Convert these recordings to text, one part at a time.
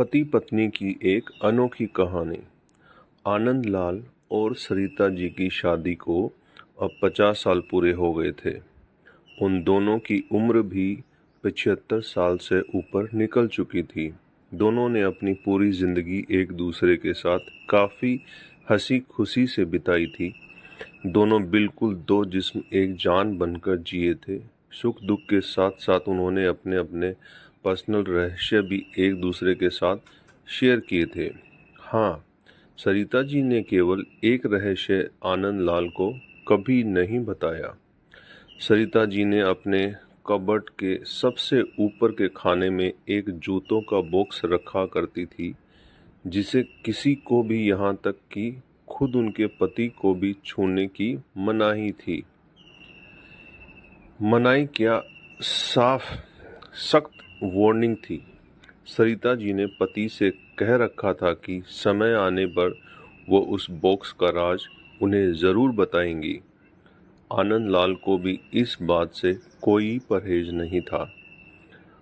पति पत्नी की एक अनोखी कहानी। आनंद लाल और सरिता जी की शादी को अब 50 साल पूरे हो गए थे। उन दोनों की उम्र भी 75 साल से ऊपर निकल चुकी थी। दोनों ने अपनी पूरी जिंदगी एक दूसरे के साथ काफ़ी हंसी खुशी से बिताई थी। दोनों बिल्कुल दो जिस्म एक जान बनकर जिए थे। सुख दुख के साथ साथ उन्होंने अपने अपने पर्सनल रहस्य भी एक दूसरे के साथ शेयर किए थे। हाँ, सरिता जी ने केवल एक रहस्य आनंद लाल को कभी नहीं बताया। सरिता जी ने अपने कबर्ड के सबसे ऊपर के खाने में एक जूतों का बॉक्स रखा करती थी, जिसे किसी को भी, यहाँ तक कि खुद उनके पति को भी छूने की मनाही थी। मनाही क्या, साफ सख्त वार्निंग थी। सरिता जी ने पति से कह रखा था कि समय आने पर वो उस बॉक्स का राज उन्हें ज़रूर बताएंगी। आनंद लाल को भी इस बात से कोई परहेज नहीं था।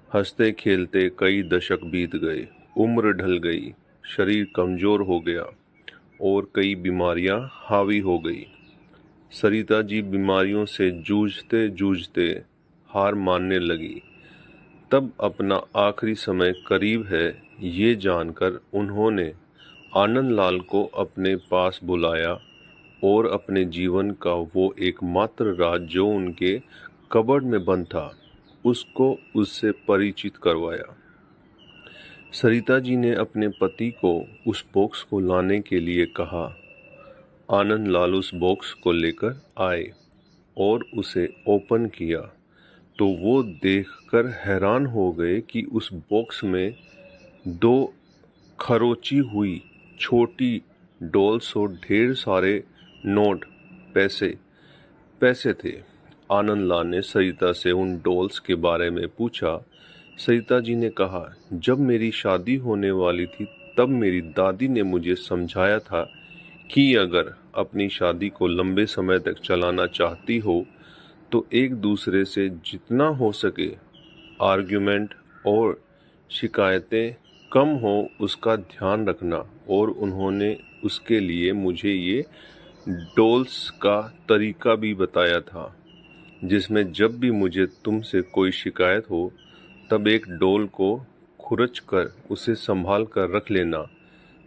हंसते खेलते कई दशक बीत गए, उम्र ढल गई, शरीर कमज़ोर हो गया और कई बीमारियां हावी हो गई। सरिता जी बीमारियों से जूझते जूझते हार मानने लगी। तब अपना आखिरी समय करीब है ये जानकर उन्होंने आनंद लाल को अपने पास बुलाया और अपने जीवन का वो एकमात्र राज जो उनके कबर्ड में बंद था, उसको उससे परिचित करवाया। सरिता जी ने अपने पति को उस बॉक्स को लाने के लिए कहा। आनंद लाल उस बॉक्स को लेकर आए और उसे ओपन किया तो वो देखकर हैरान हो गए कि उस बॉक्स में दो खरोची हुई छोटी डॉल्स और ढेर सारे नोट, पैसे थे। आनंद लाल ने सरिता से उन डॉल्स के बारे में पूछा। सरिता जी ने कहा, जब मेरी शादी होने वाली थी तब मेरी दादी ने मुझे समझाया था कि अगर अपनी शादी को लंबे समय तक चलाना चाहती हो तो एक दूसरे से जितना हो सके आर्ग्यूमेंट और शिकायतें कम हो उसका ध्यान रखना। और उन्होंने उसके लिए मुझे ये डॉल्स का तरीका भी बताया था, जिसमें जब भी मुझे तुमसे कोई शिकायत हो तब एक डॉल को खुरच कर उसे संभाल कर रख लेना।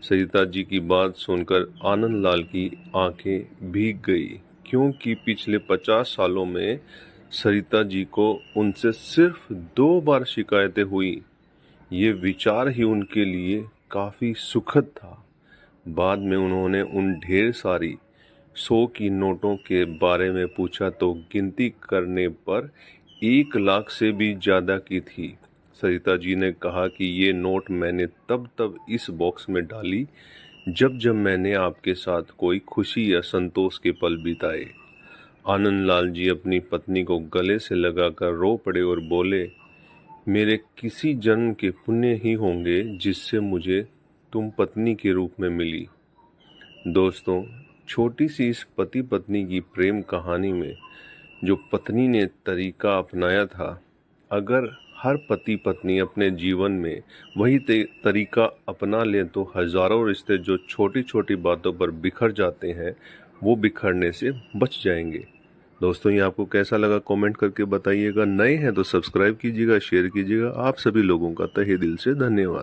सरिता जी की बात सुनकर आनंद लाल की आंखें भीग गई, क्योंकि पिछले 50 सालों में सरिता जी को उनसे सिर्फ 2 बार शिकायतें हुई। ये विचार ही उनके लिए काफ़ी सुखद था। बाद में उन्होंने उन ढेर सारी 100 की नोटों के बारे में पूछा तो गिनती करने पर 1 लाख से भी ज़्यादा की थी। सरिता जी ने कहा कि ये नोट मैंने तब इस बॉक्स में डाली जब मैंने आपके साथ कोई खुशी या संतोष के पल बिताए। आनंद लाल जी अपनी पत्नी को गले से लगाकर रो पड़े और बोले, मेरे किसी जन्म के पुण्य ही होंगे जिससे मुझे तुम पत्नी के रूप में मिली। दोस्तों, छोटी सी इस पति पत्नी की प्रेम कहानी में जो पत्नी ने तरीका अपनाया था, अगर हर पति पत्नी अपने जीवन में वही तरीका अपना लें तो हज़ारों रिश्ते जो छोटी छोटी बातों पर बिखर जाते हैं वो बिखरने से बच जाएंगे। दोस्तों, ये आपको कैसा लगा कमेंट करके बताइएगा। नए हैं तो सब्सक्राइब कीजिएगा, शेयर कीजिएगा। आप सभी लोगों का तहे दिल से धन्यवाद।